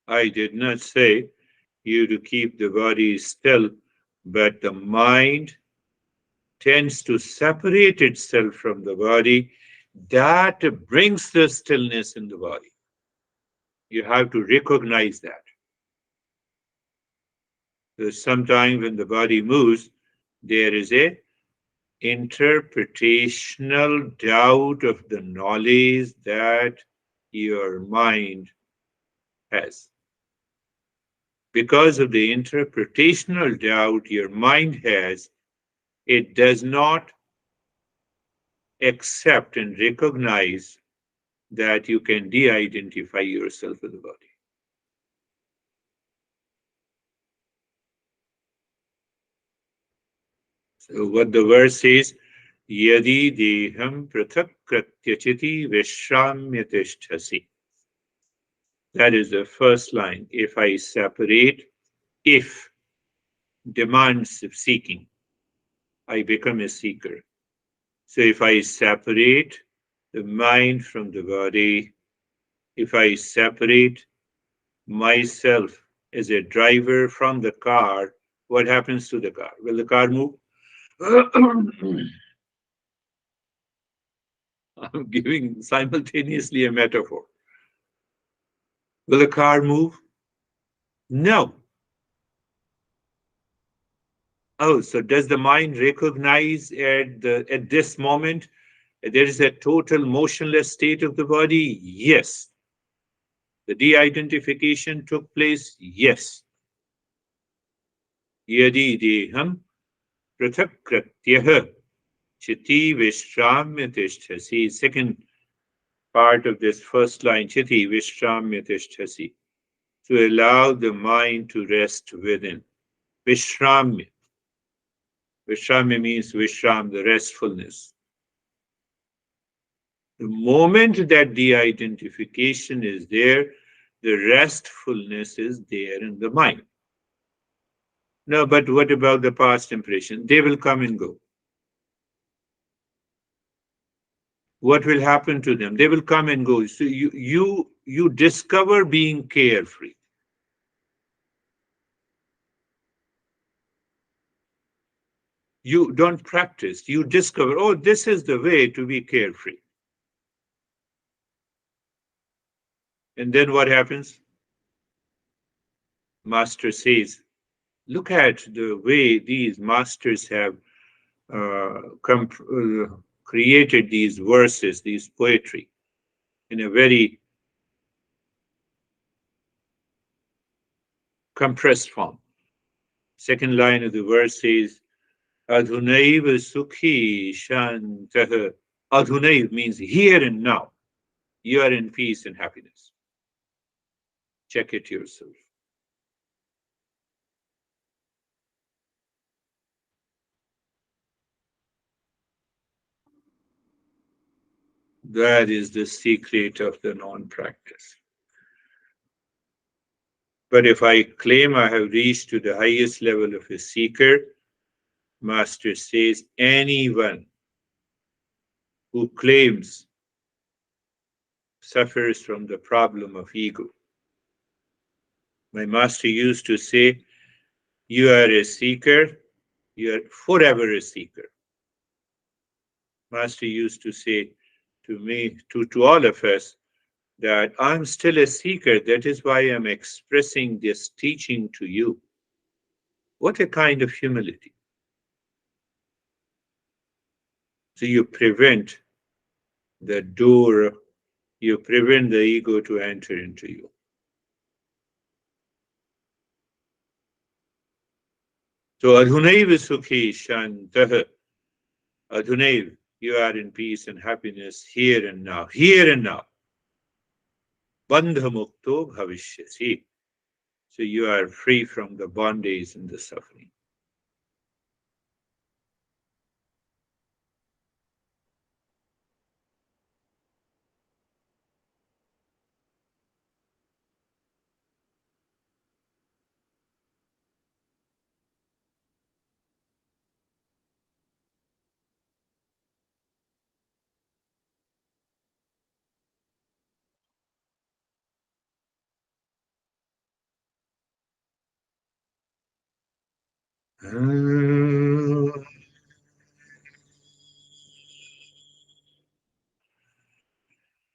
I did not say you to keep the body still, but the mind tends to separate itself from the body. That brings the stillness in the body. You have to recognize that. Because sometimes when the body moves, there is a interpretational doubt of the knowledge that your mind has. Because of the interpretational doubt your mind has, it does not accept and recognize that you can de-identify yourself with the body. So what the verse says, Yadi deham prathak kratyachiti vishramyatisthasi. That is the first line. If I separate, if demands seeking, I become a seeker. So if I separate the mind from the body, if I separate myself as a driver from the car, what happens to the car? Will the car move? I'm giving simultaneously a metaphor. Will the car move? No. Oh, so does the mind recognize at this moment there is a total motionless state of the body? Yes. The de-identification took place? Yes. Yadi deham prathak kratyah chiti vishramya tishtasi. Second part of this first line, chiti vishramya tishtasi. to allow the mind to rest within. Vishram. Vishrama means Vishram, the restfulness. The moment that the identification is there, the restfulness is there in the mind. No, but what about the past impression? They will come and go. What will happen to them? They will come and go. So you discover being carefree. You don't practice. You discover, oh, this is the way to be carefree. And then what happens? Master says, look at the way these masters have created these verses, these poetry, in a very compressed form. Second line of the verse says, Adhunaiv Sukhi Shantah. Adhunaiv means here and now. You are in peace and happiness. Check it yourself. That is the secret of the non practice. But if I claim I have reached to the highest level of a seeker, Master says anyone who claims suffers from the problem of ego. My master used to say, you are a seeker, you are forever a seeker. Master used to say to me, to all of us, that I'm still a seeker. That is why I'm expressing this teaching to you. What a kind of humility. So you prevent the door, you prevent the ego to enter into you. So Adhunaiv Sukhi Shantah. Adhunaiv, you are in peace and happiness here and now. Here and now. Bandha Mukto Bhavishyasi. So you are free from the bondage and the suffering.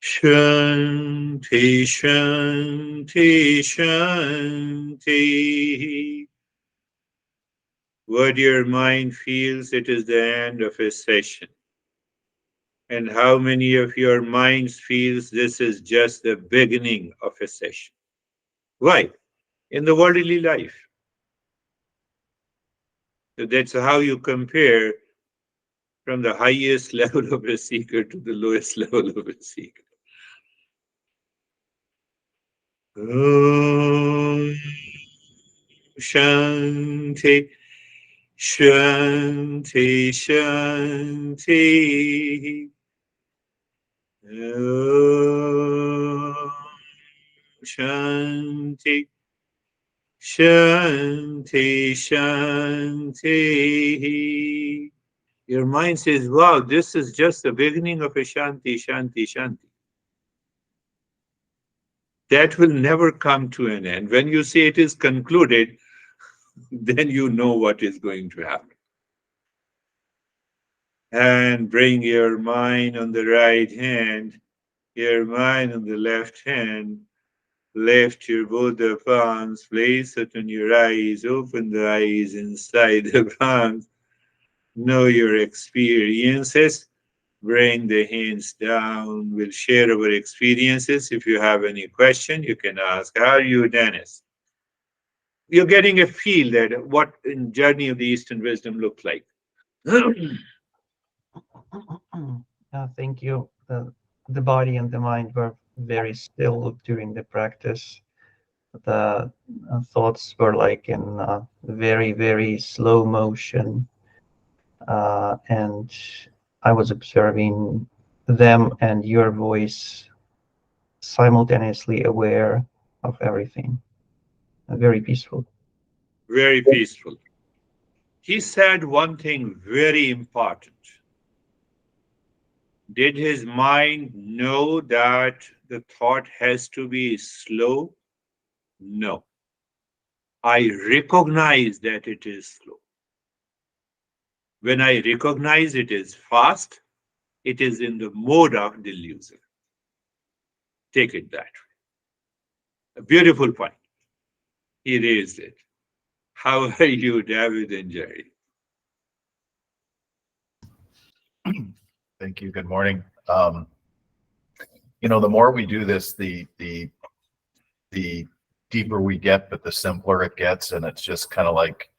Shanti, Shanti, Shanti. What your mind feels, it is the end of a session. And how many of your minds feels this is just the beginning of a session? Why? In the worldly life. So that's how you compare from the highest level of a seeker to the lowest level of a seeker. Om Shanti, Shanti, Shanti. Om Shanti, Shanti, Shanti. Your mind says, wow, this is just the beginning of a Shanti, Shanti, Shanti. That will never come to an end. When you say it is concluded, then you know what is going to happen. And bring your mind on the right hand, your mind on the left hand. Lift your both the palms, place it on your eyes, open the eyes inside the palms. Know your experiences. Bring the hands down. We'll share our experiences. If you have any question, you can ask. How are you, Dennis? You're getting a feel that what in Journey of the Eastern Wisdom looked like. Thank you. The body and the mind were very still during the practice. The thoughts were like in very, very slow motion, and I was observing them and your voice simultaneously aware of everything. Very peaceful. Very peaceful. He said one thing very important. Did his mind know that the thought has to be slow? No. I recognize that it is slow. When I recognize it is fast, it is in the mode of delusion. Take it that way. A beautiful point. He raised it. How are you, David and Jerry? Thank you. Good morning. The more we do this, the deeper we get, but the simpler it gets, and it's just kind of like,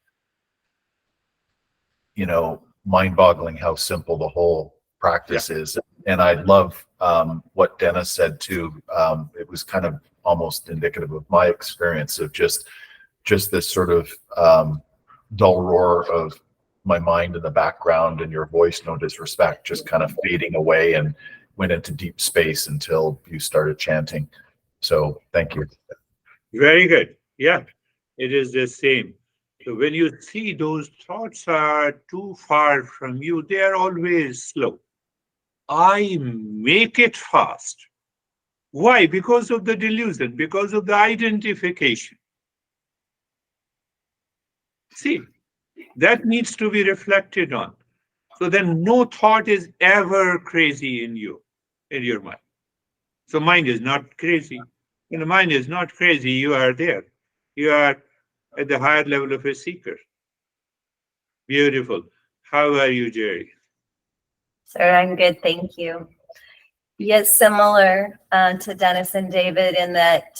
mind-boggling how simple the whole Yeah, practice is. And I love what Dennis said too. It was kind of almost indicative of my experience of just this sort of dull roar of my mind in the background and your voice, no disrespect, just kind of fading away and went into deep space until you started chanting. So thank you. very good. Yeah, it is the same. So when you see those thoughts are too far from you, they are always slow. I make it fast. Why? Because of the delusion, because of the identification. See, that needs to be reflected on. So then no thought is ever crazy in you, in your mind. So mind is not crazy. When the mind is not crazy, you are there. You are at the higher level of a seeker. Beautiful. How are you, Jerry? Sir, I'm good, thank you. Yes, similar to Dennis and David in that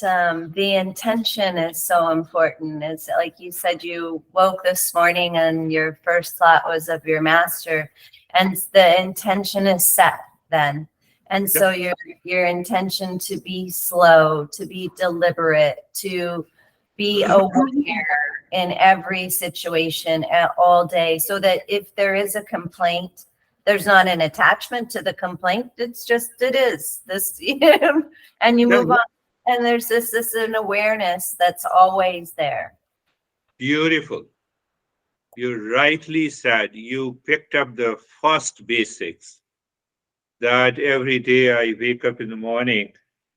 the intention is so important. It's like you said, you woke this morning and your first thought was of your master, and the intention is set then. And Yeah, so your intention to be slow, to be deliberate, to be aware in every situation all day, so that if there is a complaint, there's not an attachment to the complaint. It's just, it is this, and you yeah, move on. And there's this an awareness that's always there. beautiful. You rightly said you picked up the first basics that every day I wake up in the morning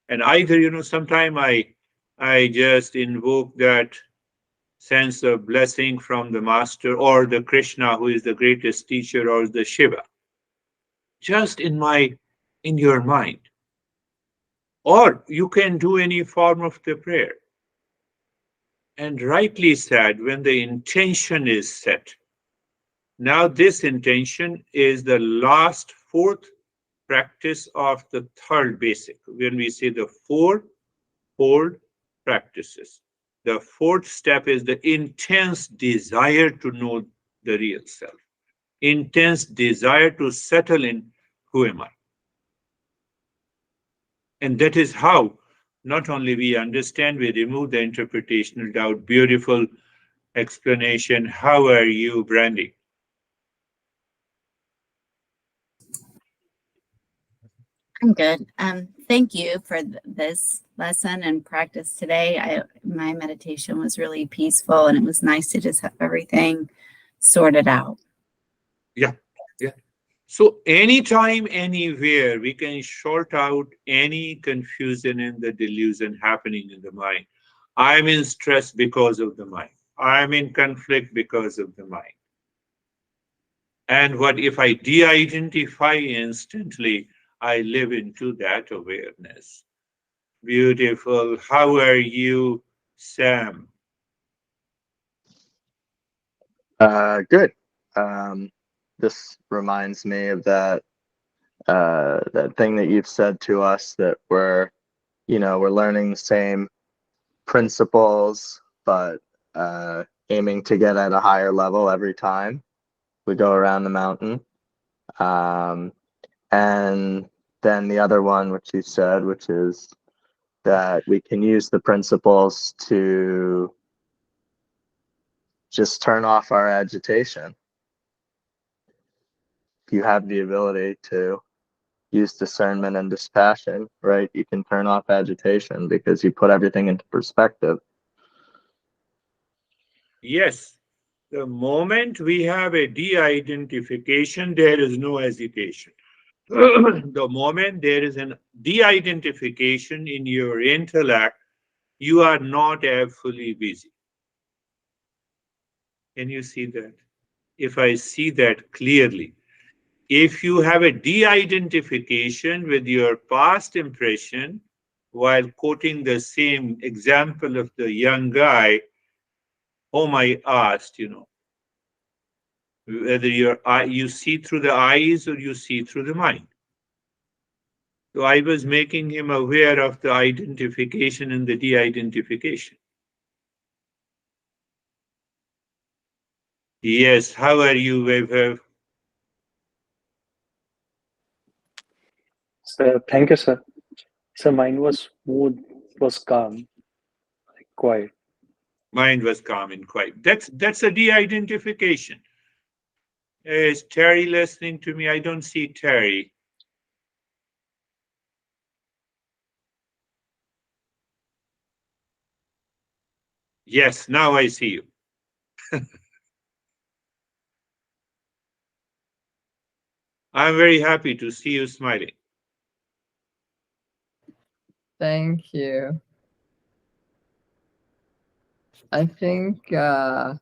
and either, sometime I just invoke that sense of blessing from the master or the Krishna who is the greatest teacher or the Shiva just in your mind, or you can do any form of the prayer. And rightly said, when the intention is set, now this intention is the last fourth practice of the third basic. When we say the fourfold practices, the fourth step is the intense desire to know the real self, intense desire to settle in who am I. And that is how not only we understand, we remove the interpretational doubt. Beautiful explanation. How are you, Brandy? I'm good. Thank you for this lesson and practice today. My meditation was really peaceful, and it was nice to just have everything sorted out. Yeah, yeah. So anytime, anywhere, we can sort out any confusion and the delusion happening in the mind. I'm in stress because of the mind. I'm in conflict because of the mind. And what if I de-identify instantly? I live into that awareness. Beautiful. How are you, Sam? Good. Um, this reminds me of that thing that you've said to us, that we're learning the same principles, but aiming to get at a higher level every time we go around the mountain. Um, and then the other one, which you said, which is that we can use the principles to just turn off our agitation. If you have the ability to use discernment and dispassion, right, you can turn off agitation because you put everything into perspective. Yes, the moment we have a de-identification, there is no hesitation. The moment there is an de-identification in your intellect, you are not fully busy. Can you see that? If I see that clearly, if you have a de-identification with your past impression, while quoting the same example of the young guy whom I asked, whether you see through the eyes or you see through the mind. So I was making him aware of the identification and the de-identification. Yes, how are you, Vaibhav? So thank you, sir. So mine was smooth, was calm, quiet. Mind was calm and quiet. That's a de-identification. Is Terry listening to me? I don't see Terry. Yes, now I see you. I'm very happy to see you smiling. Thank you. I think no,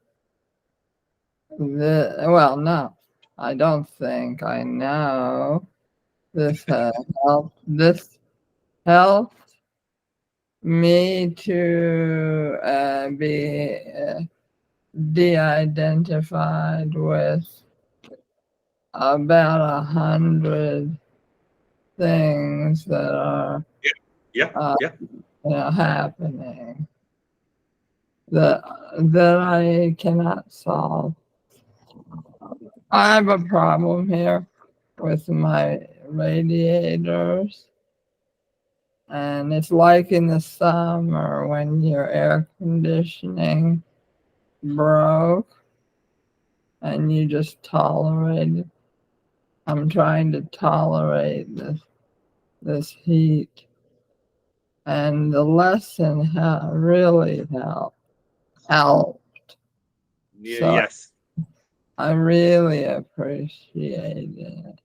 I don't think I know. This helped me to be de-identified with about 100 things that are Yeah. happening that I cannot solve. I have a problem here with my radiators, and it's like in the summer when your air conditioning broke and you just tolerate it. I'm trying to tolerate this heat, and the lesson really helped. So Yes. I really appreciate it.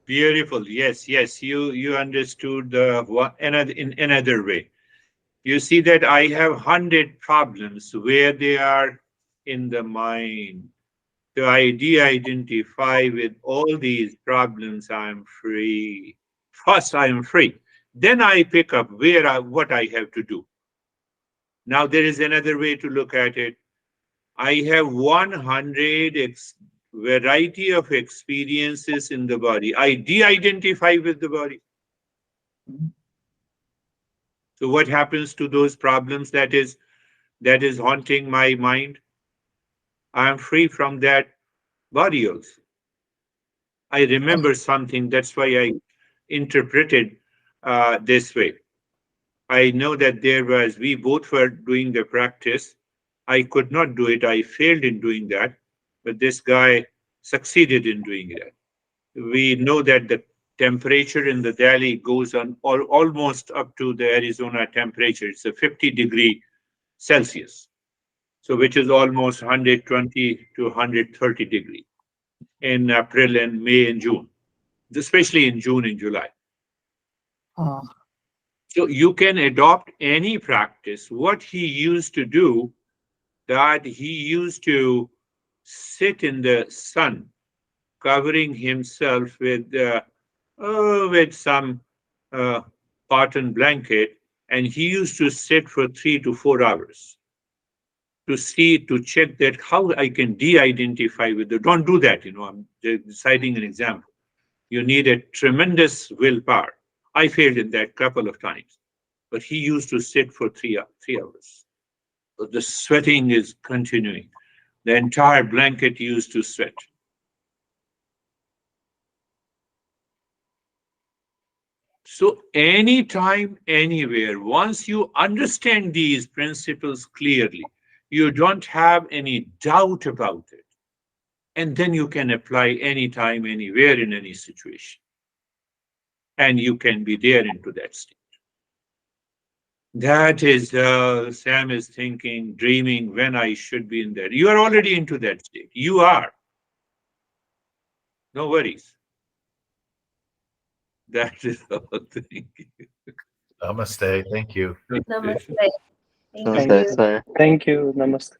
Beautiful. Yes. You understood in another way. You see that I have 100 problems where they are in the mind. So I de-identify with all these problems. I'm free. First, I am free. Then I pick up what I have to do. Now there is another way to look at it. I have 100 variety of experiences in the body. I de-identify with the body. So what happens to those problems that is haunting my mind? I am free from that body also. I remember something. That's why I interpreted this way. I know that we both were doing the practice. I could not do it. I failed in doing that. But this guy succeeded in doing that. We know that the temperature in the Delhi goes on almost up to the Arizona temperature. It's a 50-degree Celsius. So which is almost 120 to 130 degree in April and May and June, especially in June and July. Oh. So you can adopt any practice. What he used to do, that he used to sit in the sun, covering himself with some cotton blanket, and he used to sit for 3 to 4 hours to check that how I can de-identify with the. Don't do that. I'm citing an example. You need a tremendous willpower. I failed in that couple of times, but he used to sit for 3 hours. So the sweating is continuing. The entire blanket used to sweat. So anytime, anywhere, once you understand these principles clearly, you don't have any doubt about it. And then you can apply anytime, anywhere, in any situation. And you can be there into that state. That is, Sam is thinking, dreaming when I should be in there. You are already into that state. You are. No worries. That is the whole thing. Namaste. Thank you. Namaste. Thank Namaste, Thank you. sir. Thank you. Namaste.